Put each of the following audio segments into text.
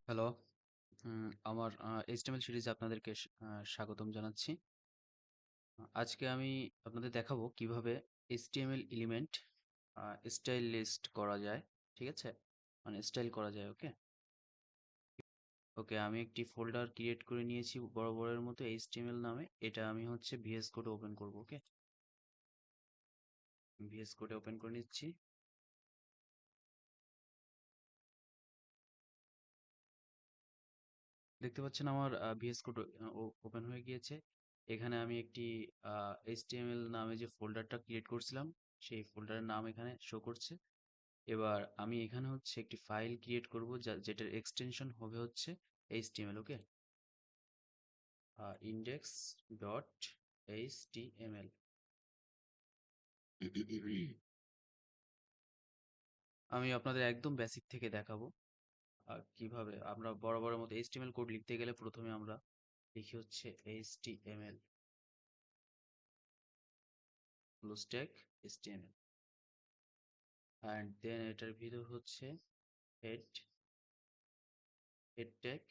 Hello, আমার HTML সিরিজে আপনাদেরকে স্বাগতম জানাচ্ছি। আজকে আমি আপনাদের দেখাবো কিভাবে HTML এলিমেন্ট স্টাইল লিস্ট করা যায়। ঠিক আছে? মানে স্টাইল করা যায়, ওকে? ওকে, আমি একটি ফোল্ডার ক্রিয়েট করে নিয়েছি বড়ের মতো HTML নামে। এটা আমি হচ্ছে VS কোডে ওপেন করব, ওকে? VS কোডে ওপেন করে নিচ্ছি। দেখতে পাচ্ছেন আমার VS কোড ওপেন হয়ে গিয়েছে। এখানে আমি একটি HTML নামে যে ফোল্ডারটা ক্রিয়েট করছিলাম, সেই ফোল্ডারের নাম এখানে শো করছে। এবার আমি এখানে হচ্ছে একটি ফাইল ক্রিয়েট করব যেটার এক্সটেনশন হবে হচ্ছে HTML, okay? Index dot HTML। আমি আপনাদের একদম বেসিক থেকে দেখাবো কিভাবে আমরা বড় মতো HTML কোড লিখতে গেলে প্রথমে আমরা লিখি হচ্ছে HTML full stack HTML, and then এটার ভিতর হচ্ছে হেড হেড ট্যাগ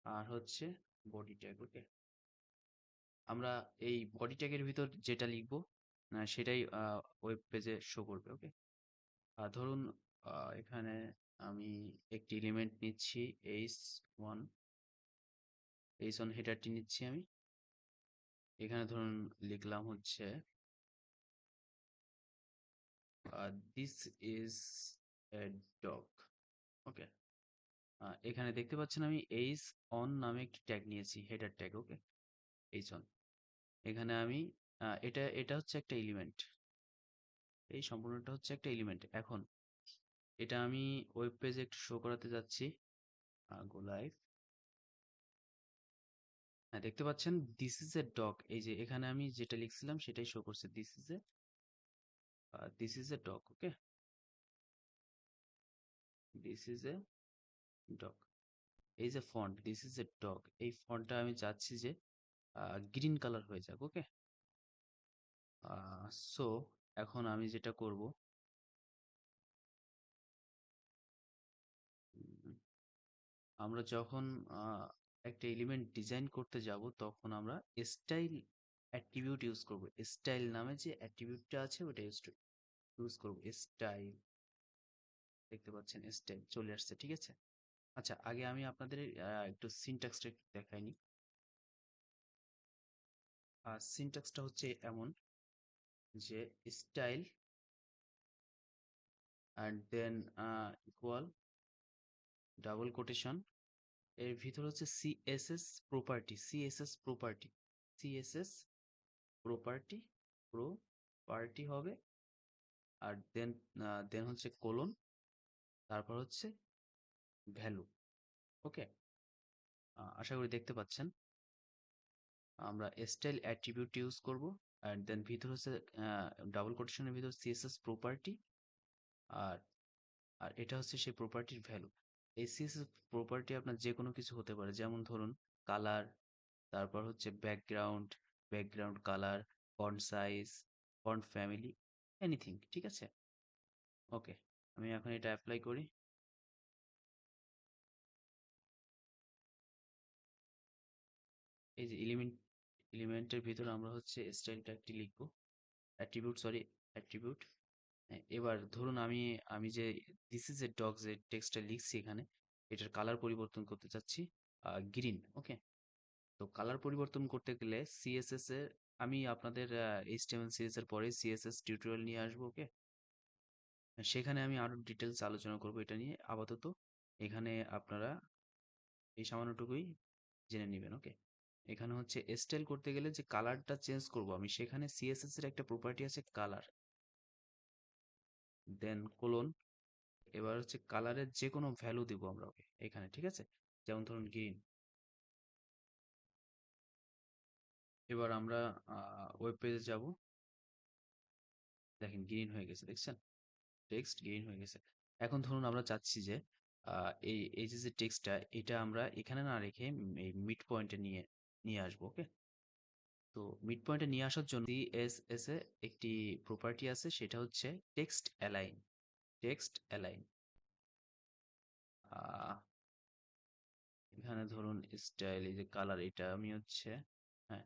আর হচ্ছে বডি ট্যাগ, ওকে? আমরা এই বডি ট্যাগের ভিতর যেটা লিখবো সেটাই ওয়েব পেজে শো করবে, ওকে? ধরুন এখানে আমি একটি এলিমেন্ট নিচ্ছি, h1 h1 হেডারটি নিচ্ছি আমি। এখানে ধরুন লিখলাম হচ্ছে দিস ইজ এ ডগ, ওকে? এখানে দেখতে পাচ্ছেন আমি h1 নামে একটি ট্যাগ নিয়েছি, হেডার ট্যাগ, ওকে? h1 এখানে আমি এটা এটা হচ্ছে একটা এলিমেন্ট। এই সম্পূর্ণটা হচ্ছে একটা এলিমেন্ট। এখন এটা আমি ওয়েব পেজে একটু শো করাতে যাচ্ছি। গো লাইভ। হ্যাঁ, দেখতে পাচ্ছেন দিস ইজ এ ডগ। এই যে এখানে আমি যেটা লিখছিলাম সেটাই শো করছে, this is a dog, okay? This is a dog. এই যে font this is a dog, এই ফন্টটা আমি চাচ্ছি যে গ্রিন কালার হয়ে যাক, ওকে? সো এখন আমি যেটা করব, উম, আমরা যখন একটা এলিমেন্ট ডিজাইন করতে যাব তখন আমরা স্টাইল অ্যাট্রিবিউট ইউজ করব। স্টাইল নামে যে অ্যাট্রিবিউটটা আছে ওটা ইউজ করব। স্টাইল, দেখতে পাচ্ছেন স্টাইল চলে আসছে, ঠিক আছে? আচ্ছা, আগে আমি আপনাদের একটু সিনট্যাক্সটা একটু দেখাই নি। সিনট্যাক্সটা হচ্ছে এমন যে style and than equal double quotation, এর ভিতর হচ্ছে CSS property, CSS property property হবে। আর দেন হচ্ছে কোলন, তারপর হচ্ছে ভ্যালু, ওকে? আশা করি দেখতে পাচ্ছেন। আমরা স্টাইল অ্যাট্রিবিউট ইউজ করব, অ্যান্ড দেন ভিতর হচ্ছে ডাবল কোটেশনের ভিতর সিএসএস প্রপার্টি, আর আর এটা হচ্ছে সেই প্রপার্টির ভ্যালু। এই সিএসএস প্রপার্টি আপনার যে কোনো কিছু হতে পারে, যেমন ধরুন কালার, তারপর হচ্ছে background colour, font size, font family, anything, ঠিক আছে? ওকে, আমি এখন এটা অ্যাপ্লাই করি। এই যে এলিমেন্টের ভিতরে আমরা হচ্ছে স্টাইল ট্যাগটি লিখবো, অ্যাট্রিবিউট। এবার ধরুন আমি যে দিস ইজ এ ডগ যে টেক্সটটা লিখছি এখানে, এটার কালার পরিবর্তন করতে চাচ্ছি গ্রিন, ওকে? তো কালার পরিবর্তন করতে গেলে সিএসএস এর, আমি আপনাদের এইচটিএমএল সিরিজ এর পরে সিএসএস টিউটোরিয়াল নিয়ে আসবো, ওকে? সেখানে আমি আরো ডিটেলস আলোচনা করব এটা নিয়ে। আপাতত এখানে আপনারা এই সামান্যটুকুই জেনে নেবেন, ওকে? এখানে হচ্ছে স্টাইল করতে গেলে যে কালারটা চেঞ্জ করব আমি, সেখানে সিএসএস এর একটা প্রপার্টি আছে কালার, দেন কোলন। এবার হচ্ছে কালারের যে কোনো ভ্যালু দিব আমরা, ওকে? এখানে, ঠিক আছে? যেমন ধরুন গ্রিন। এবার আমরা ওয়েব পেজে যাব। দেখেন গ্রিন হয়ে গেছে, দেখছেন? টেক্সট গ্রিন হয়ে গেছে। এখন ধরুন আমরা চাচ্ছি যে এই যে টেক্সটটা এটা আমরা এখানে না রেখে এই মিড পয়েন্টে নিয়ে নিয়ে আসবো, ওকে? তো মিড পয়েন্টে নিয়ে আসার জন্য সিএসএস এ একটি প্রপার্টি আছে, সেটা হচ্ছে টেক্সট অ্যালাইন। টেক্সট অ্যালাইন ধরুন স্টাইল, এই যে কালার, এটা আমি হচ্ছে, হ্যাঁ,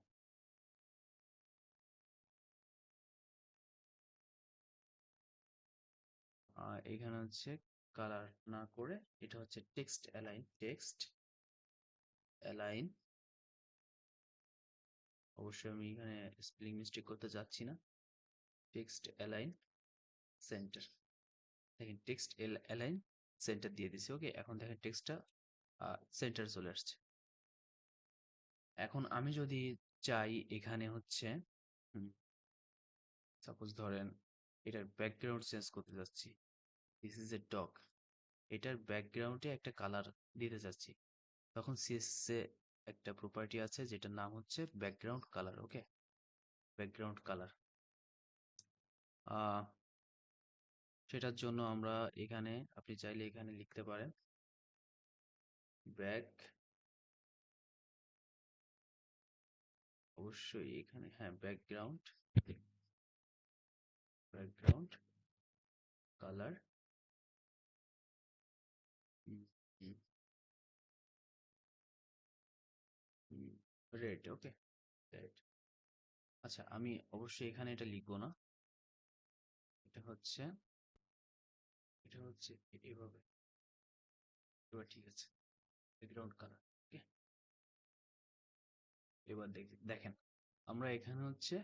এখানে হচ্ছে কালার না করে এটা হচ্ছে টেক্সট অ্যালাইন, টেক্সট অ্যালাইন। অবশ্যই আমি এখানে স্পেলিং মিস্টেক করতে যাচ্ছি না। টেক্সট অ্যালাইন সেন্টার, দেখেন টেক্সট অ্যালাইন সেন্টার দিয়ে দিছি। ওকে, এখন দেখেন টেক্সটটা সেন্টার চলে আসছে। এখন আমি যদি চাই এখানে হচ্ছে সাপোজ ধরেন এটার ব্যাকগ্রাউন্ড চেঞ্জ করতে যাচ্ছি, দিস ইজ এ ডগ, এটার ব্যাকগ্রাউন্ডে একটা কালার দিতে যাচ্ছি, তখন সিএসএস একটা প্রপার্টি আছে যেটার নাম হচ্ছে ব্যাকগ্রাউন্ড কালার। ওকে, ব্যাকগ্রাউন্ড কালার। সেটার জন্য আমরা এখানে, আপনি চাইলে এখানে লিখতে পারেন ব্যাক, অবশ্যই এখানে, হ্যাঁ, ব্যাকগ্রাউন্ড, ব্যাকগ্রাউন্ড কালার রেড। ওকে, রেড। আচ্ছা, আমি অবশ্যই এখানে এটা লিখবো না, এটা হচ্ছে, এটা হচ্ছে এইভাবে। এবার ঠিক আছে, ব্যাকগ্রাউন্ড কালার। ওকে, এবার দেখেন আমরা এখানে হচ্ছে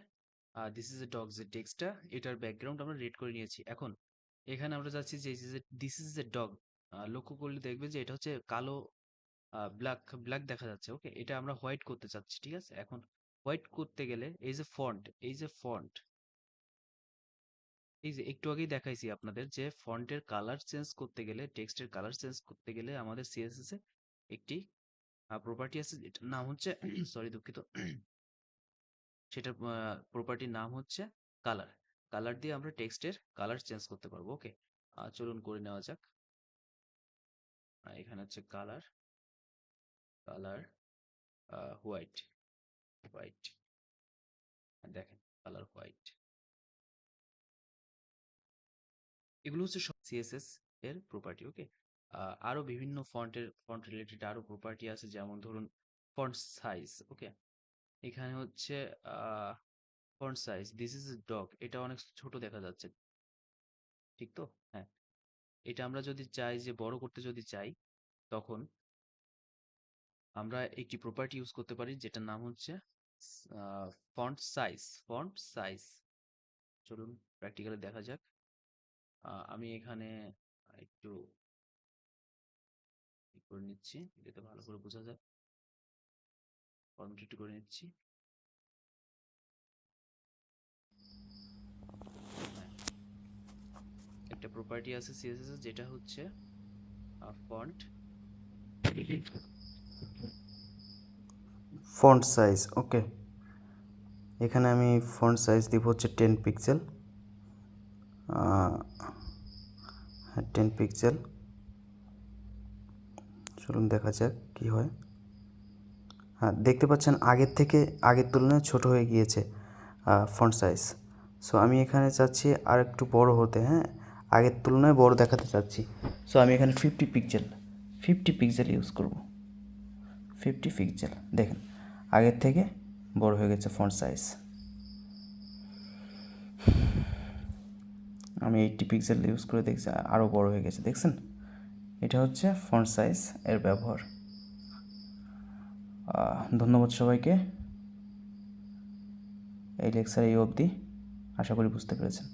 দিস ইজ এ ডগ, যে টেক্সটটা, এটার ব্যাকগ্রাউন্ড আমরা রেড করে নিয়েছি। এখন এখানে আমরা যাচ্ছি যে দিস ইজ এ ডগ, লক্ষ্য করলে দেখবে যে এটা হচ্ছে কালো, ব্ল্যাক ব্ল্যাক দেখা যাচ্ছে। ওকে, এটা আমরা হোয়াইট করতে চাচ্ছি। ঠিক আছে, এখন হোয়াইট করতে গেলে এই যে ফন্ট, এই যে ফন্ট, এই যে একটু আগেই দেখাইছি আপনাদের যে ফন্টের কালার চেঞ্জ করতে গেলে, টেক্সটের কালার চেঞ্জ করতে গেলে আমাদের সিএসএস এ একটি প্রপার্টি আছে যেটার নাম হচ্ছে সরি দুঃখিত, সেটার প্রপার্টির নাম হচ্ছে কালার। কালার দিয়ে আমরা টেক্সটের কালার চেঞ্জ করতে পারবো। ওকে, চলুন করে নেওয়া যাক। এখানে হচ্ছে কালার, কালার হোয়াইট, হোয়াইট, দেখেন কালার হোয়াইট। এগুলো হচ্ছে সব সিএসএস এর প্রপার্টি। ওকে, আরো বিভিন্ন ফন্ট রিলেটেড আরো প্রপার্টি আছে, যেমন ধরুন ফন্ট সাইজ। ওকে, এখানে হচ্ছে font size, this is dog, এটা অনেক ছোট দেখা যাচ্ছে, ঠিক তো? হ্যাঁ, এটা আমরা যদি চাই যে বড় করতে যদি চাই, তখন আমরা একটি প্রপার্টি ইউজ করতে পারি যেটার নাম হচ্ছে ফন্ট সাইজ, ফন্ট সাইজ। চলুন প্র্যাকটিক্যালি দেখা যাক। আমি এখানে একটু করে নিচ্ছি যাতে ভালো করে বোঝা যায়, ফর্মেট একটু করে নিচ্ছি। হ্যাঁ, একটা প্রপার্টি আছে সিএসএস এর যেটা হচ্ছে ফন্ট ফন্ট সাইজ। ওকে, এখানে আমি ফন্ট সাইজ দিব হচ্ছে 10 পিক্সেল, হ্যাঁ 10 পিক্সেল। চলুন দেখা যাক কি হয়। হ্যাঁ, দেখতে পাচ্ছেন আগের তুলনায় ছোট হয়ে গিয়েছে ফন্ট সাইজ। সো আমি এখানে চাচ্ছি আর একটু বড় হতে, হ্যাঁ, আগের তুলনায় বড় দেখাতে চাচ্ছি। সো আমি এখানে 50 পিক্সেল ইউজ করব। 50 পিক্সেল, দেখেন আগের থেকে বড় হয়ে গেছে ফন্ট সাইজ। আমি 80 পিক্সেল ইউজ করে দেখছি, আরও বড় হয়ে গেছে, দেখছেন? এটা হচ্ছে ফন্ট সাইজ এর ব্যবহার। ধন্যবাদ সবাইকে, এই লেকচার এই অবধি, আশা করি বুঝতে পেরেছেন।